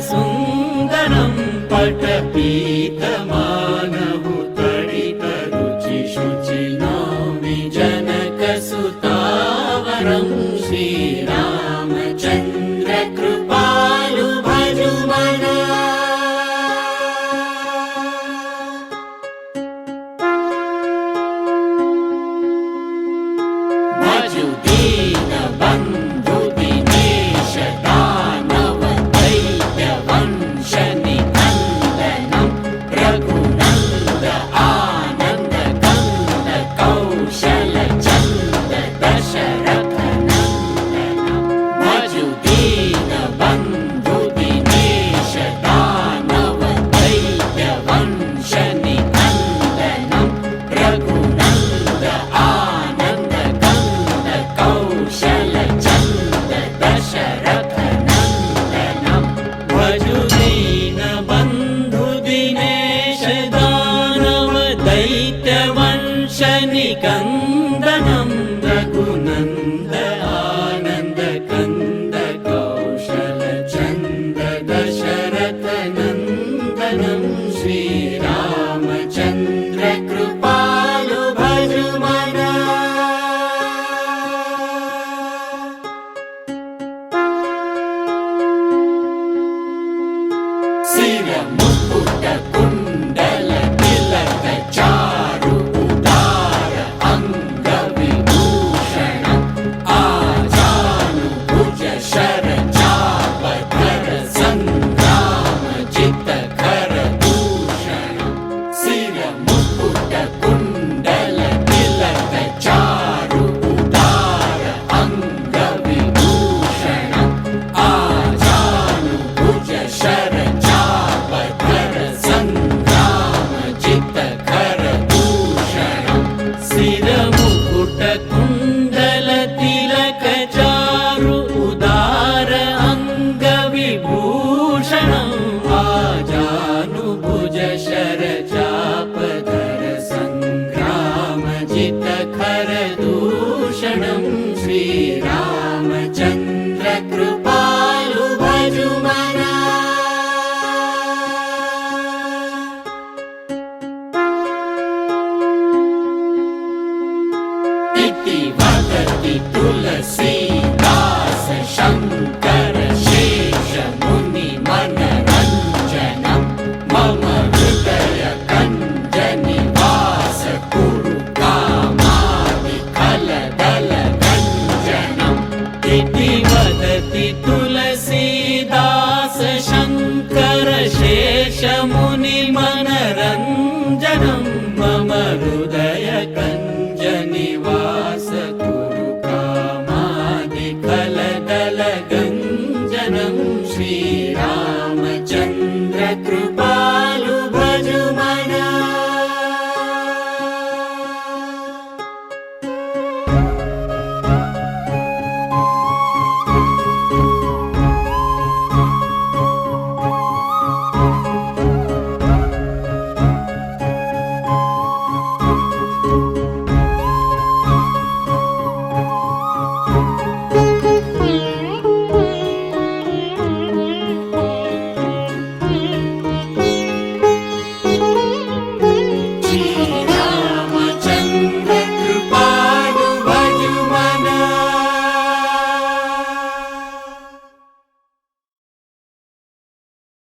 सुन्दरं पटपीतमानहु तडितरुचिशुचिनौमि जनकसुतावरं श्रीरामचन्द्र कृपालु भजुमना। भजु दीनबन्धु दिनेश दानव दैत्यवंश निकन्दनं रघुनन्द आनन्द कन्द कौशल चन्द दशरथ नन्दनं। भजु दीनबन्धु दिनेश दानव दैत्यवंश निकन्दनं रघुनन्द आनन्द कन्द कौशल चन्द दशरथ नन्दनं। भजु दीनबन्धु दिनेश दानव दैत्यवंश निकन्दनं रघुनन्द आनन्द कन्द कौशल चन्द दशरथ नन्दनं। श्रीरामचन्द्र कृपालु भजुमना। शिरमुकुट कुण्डल तिलक चारु उदार अङ्गविभूषणम् आजानुभुज शरचापधर सङ्ग्रामजितकर भूषणम्। शिरमुकुट कुण्डल तिलक चारु उदार अङ्गविभूषणम् आजानुभुज शरचापधर सङ्ग्रामजितकर भूषणम्। शिरमुकुट कुण्डल तिलक चारु उदार अङ्गविभूषणम् आजानुभुज शरचापधर सङ्ग्रामजितकर दूषणम्। श्रीरामचन्द्र कृपालु भजुमना। इति वदति तुलसीदास शङ्कर शेषमुनिमनरञ्जनं मम हृदय कञ्जनिवास कुरु कामादिकलदलगञ्जनम्। इति वदति तुलसीदास शङ्कर शेषमुनिमनरञ्जनं मम हृदय कञ्जनिवास कुरु कामादिकलदलगञ्जनं। श्री